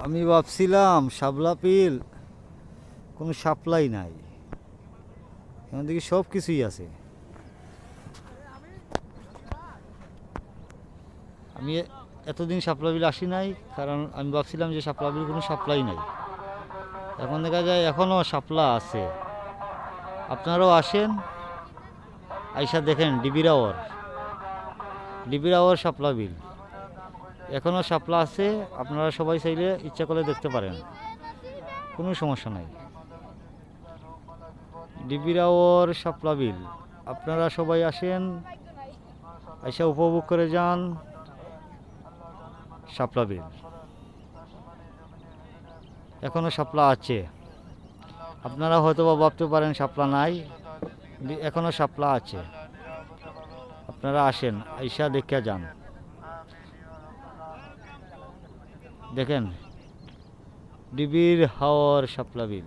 আমি ভাবছিলাম শাপলা বিল কোনো সাপ্লাই নাই, এখান থেকে সব কিছুই আছে। আমি এতদিন শাপলা বিল আসি নাই, কারণ আমি ভাবছিলাম যে শাপলা বিল কোনো সাপ্লাই নাই। এখন দেখা যায় এখনও শাপলা আছে। আপনারাও আসেন, আইসা দেখেন ডিবিরাওয়ার শাপলা বিল এখনও শাপলা আছে। আপনারা সবাই চাইলে ইচ্ছা করলে দেখতে পারেন, কোনো সমস্যা নাই। ডিবিরাওয়ার শাপলা বিল আপনারা সবাই আসেন, আইসা উপভোগ করে যান শাপলা বিল। এখনও শাপলা আছে। আপনারা হয়তো বা ভাবতে পারেন শাপলা নাই, এখনও শাপলা আছে। আপনারা আসেন, আইসা দেখে যান। দেখেন ডিবির হাওয়ার শাপলা বিল।